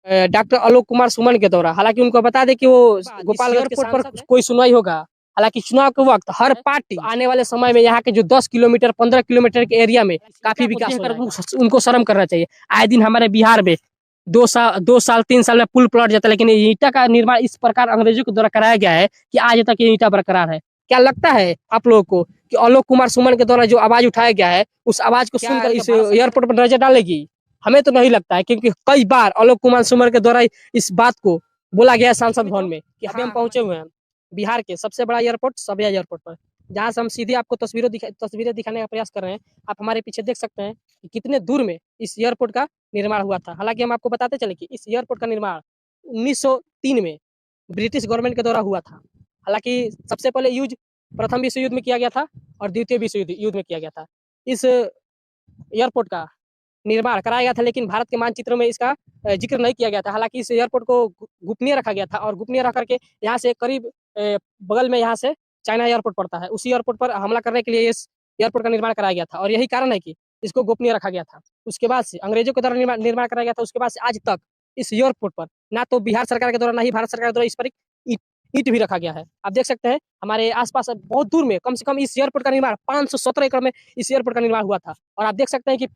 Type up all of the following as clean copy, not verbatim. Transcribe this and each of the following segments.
Doctor Alok Kumar Suman के द्वारा। हालाँकि उनको बता दें कि वो गोपालगंज एयरपोर्ट पर कोई सुनवाई होगा। हालाँकि चुनाव के वक़्त हर पार्टी तो आने वाले समय में यहाँ के जो 10 किलोमीटर 15 किलोमीटर के एरिया में काफ़ी विकास हो जाएगा। उनको शर्म करना चाहिए। आए दिन हमारे बिहार में 2 साल 3 साल में पुल पलट जाता है, लेकिन ये ईंटा का निर्माण इस प्रकार अंग्रेजों के द्वारा कराया गया है कि आज तक ये ईंटा बरकरार है। क्या लगता है आप लोगों को कि आलोक कुमार सुमन के द्वारा जो आवाज़ उठाया गया है, उस आवाज़ को सुनकर इस एयरपोर्ट पर नज़र डालेगी? हमें तो नहीं लगता है, क्योंकि कई बार आलोक कुमार सुमन के द्वारा इस बात को बोला गया है सांसद भवन में कि अभी हम पहुंचे हुए हैं बिहार के सबसे बड़ा एयरपोर्ट सबिया एयरपोर्ट पर, जहां से हम सीधे आपको तस्वीरें दिखाने का प्रयास कर रहे हैं। आप हमारे पीछे देख सकते हैं कि कितने दूर में इस एयरपोर्ट का निर्माण हुआ था। हालांकि हम आपको बताते चले कि इस एयरपोर्ट का निर्माण 1903 में ब्रिटिश गवर्नमेंट के द्वारा हुआ था। हालांकि सबसे पहले यूज प्रथम विश्व युद्ध में किया गया था और द्वितीय विश्व युद्ध में किया गया था। इस एयरपोर्ट का निर्माण कराया गया था, लेकिन भारत के मानचित्र में इसका जिक्र नहीं किया गया था। हालांकि इस एयरपोर्ट को गोपनीय रखा गया था और गोपनीय रख करके यहाँ से करीब बगल में यहाँ से चाइना एयरपोर्ट पड़ता है, उसी एयरपोर्ट पर हमला करने के लिए इस एयरपोर्ट का निर्माण कराया गया था और यही कारण है कि इसको गोपनीय रखा गया था। उसके बाद से अंग्रेजों के द्वारा निर्माण कराया गया था। उसके बाद से आज तक इस एयरपोर्ट पर ना तो बिहार सरकार के द्वारा ना ही भारत सरकार के द्वारा इस पर ईंट ईंट भी रखा गया है। आप देख सकते हैं हमारे आसपास बहुत दूर में कम से कम इस एयरपोर्ट का निर्माण 517 एकड़ में इस एयरपोर्ट का निर्माण हुआ था। और आप देख सकते हैं कि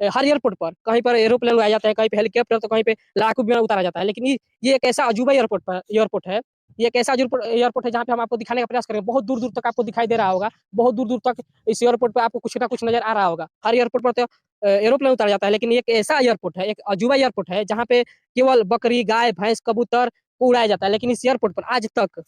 हर एयरपोर्ट पर कहीं पर एरोप्लेन उड़ाया जाता है, कहीं पे हेलीकॉप्टर, तो कहीं पे लड़ाकू विमान उतारा जाता है। लेकिन ये एक ऐसा अजूबा एयरपोर्ट है। ये एक ऐसा एयरपोर्ट है जहाँ पे हम आपको दिखाने का प्रयास करेंगे। बहुत दूर-दूर तक आपको दिखाई दे रहा होगा। बहुत दूर-दूर तक इस एयरपोर्ट पे आपको कुछ ना कुछ नज़र आ रहा होगा। हर एयरपोर्ट पर तो एरोप्लेन उतारा जाता है, लेकिन ये एक ऐसा एयरपोर्ट है, एक अजूबा एयरपोर्ट है जहाँ पे केवल बकरी, गाय, भैंस, कबूतर को उड़ाया जाता है। लेकिन इस एयरपोर्ट पर आज तक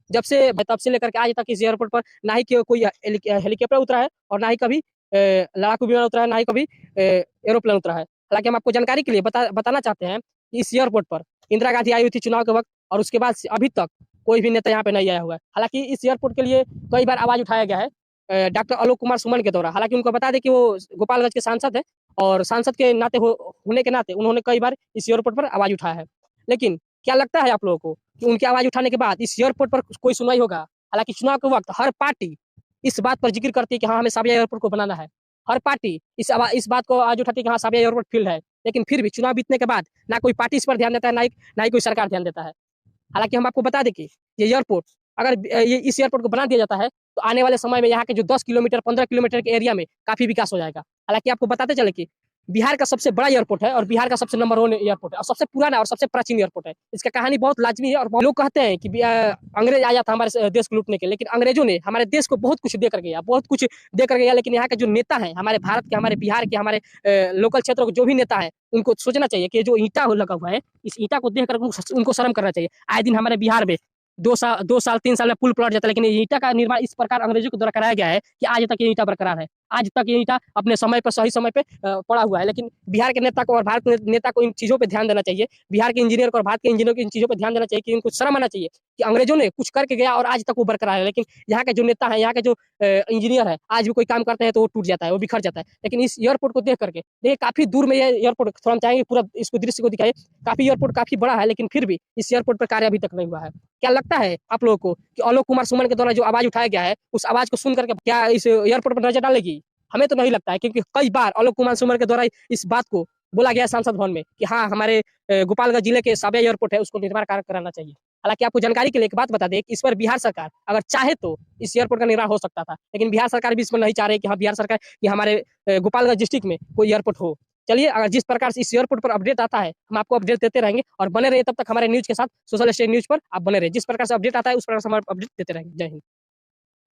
तब से लेकर के आज तक इस एयरपोर्ट पर ना ही कोई हेलीकॉप्टर उतरा है और ना ही कभी लड़ाकू विमान उतरा है, ना ही कभी एरोप्लेन उतरा है। हालाँकि हम आपको जानकारी के लिए बताना चाहते हैं कि इस एयरपोर्ट पर इंदिरा गांधी आई हुई थी चुनाव के वक़्त और उसके बाद से अभी तक कोई भी नेता यहाँ पे नहीं आया हुआ है। हालाँकि इस एयरपोर्ट के लिए कई बार आवाज़ उठाया गया है डॉक्टर आलोक कुमार सुमन के द्वारा। हालाँकि उनको बता दें कि वो गोपालगंज के सांसद हैं और सांसद के नाते होने के नाते उन्होंने कई बार इस एयरपोर्ट पर आवाज़ उठाया है। लेकिन क्या लगता है आप लोगों को कि उनकी आवाज़ उठाने के बाद इस एयरपोर्ट पर कोई सुनवाई होगा? हालाँकि चुनाव के वक़्त हर पार्टी इस बात पर ज़िक्र करती है कि हाँ, हमें साबिया एयरपोर्ट को बनाना है। हर पार्टी इस बात को आवाज़ उठाती है कि हाँ, साबिया एयरपोर्ट फ़ील्ड है। लेकिन फिर भी चुनाव जीतने के बाद ना कोई पार्टी इस पर ध्यान देता है, ना ही कोई सरकार ध्यान देता है। हालाँकि हम आपको बता दें कि ये एयरपोर्ट अगर ये इस एयरपोर्ट को बना दिया जाता है, तो आने वाले समय में यहाँ के जो 10 किलोमीटर 15 किलोमीटर के एरिया में काफ़ी विकास हो जाएगा। हालाँकि आपको बताते चलें कि बिहार का सबसे बड़ा एयरपोर्ट है और बिहार का सबसे नंबर 1 एयरपोर्ट है और सबसे पुराना और सबसे प्राचीन एयरपोर्ट है। इसका कहानी बहुत लाज़मी है और बहुत लोग कहते हैं कि अंग्रेज आया था हमारे देश को लूटने के लिए, लेकिन अंग्रेजों ने हमारे देश को बहुत कुछ देकर गया, बहुत कुछ देकर गया। लेकिन यहाँ के जो नेता हैं, हमारे भारत के, हमारे बिहार के, हमारे लोकल क्षेत्रों के जो भी नेता हैं, उनको सोचना चाहिए कि ये जो ईंटा लगा हुआ है, इस ईंटा को देख कर उनको शर्म करना चाहिए। आए दिन हमारे बिहार में 2 साल 3 साल में पुल पलट जाता है, लेकिन ये ईंटा का निर्माण इस प्रकार अंग्रेजों के द्वारा कराया गया है कि आज तक ये ईंटा बरकरार है। आज तक ये ईंटा अपने समय पर सही समय पे पड़ा हुआ है। लेकिन बिहार के नेता को और भारत के नेता को इन चीज़ों पे ध्यान देना चाहिए। बिहार के इंजीनियर को और भारत के इंजीनियर को इन चीज़ों पे ध्यान देना चाहिए कि इनको शर्म आना चाहिए कि अंग्रेजों ने कुछ करके गया और आज तक वो बरकरार है। लेकिन यहाँ के जो नेता हैं, यहाँ के जो इंजीनियर हैं, आज भी कोई काम करते हैं तो वो टूट जाता है, वो बिखर जाता है। लेकिन इस एयरपोर्ट को देख करके देखिए, काफ़ी दूर में ये एयरपोर्ट, थोड़ा हम चाहेंगे पूरा इसको दृश्य को दिखाइए। काफ़ी एयरपोर्ट काफ़ी बड़ा है, लेकिन फिर भी इस एयरपोर्ट पर कार्य अभी तक नहीं हुआ है। क्या लगता है आप लोगों को कि आलोक कुमार सुमन के द्वारा जो आवाज़ उठाया गया है, उस आवाज़ को सुन करके क्या इस एयरपोर्ट पर नज़र डालेगी? हमें तो नहीं लगता है, क्योंकि कई बार आलोक कुमार सुमन के द्वारा इस बात को बोला गया है सांसद भवन में कि हाँ, हमारे गोपालगंज जिले के साबिया एयरपोर्ट है, उसको निर्माण कार्य कराना चाहिए। हालाँकि आपको जानकारी के लिए एक बात बता दें कि इस पर बिहार सरकार अगर चाहे तो इस एयरपोर्ट का निर्माण हो सकता था। लेकिन बिहार सरकार भी इसमें नहीं चाह रही कि हाँ, बिहार सरकार कि हमारे गोपालगंज डिस्ट्रिक्ट में कोई एयरपोर्ट हो। चलिए, अगर जिस प्रकार से इस एयरपोर्ट पर अपडेट आता है, हम आपको अपडेट देते रहेंगे और बने रहिए तब तक हमारे न्यूज़ के साथ, सोशल स्टेट न्यूज़ पर आप बने रहिए। जिस प्रकार से अपडेट आता है, उस प्रकार से हम अपडेट देते रहेंगे। जय हिंद।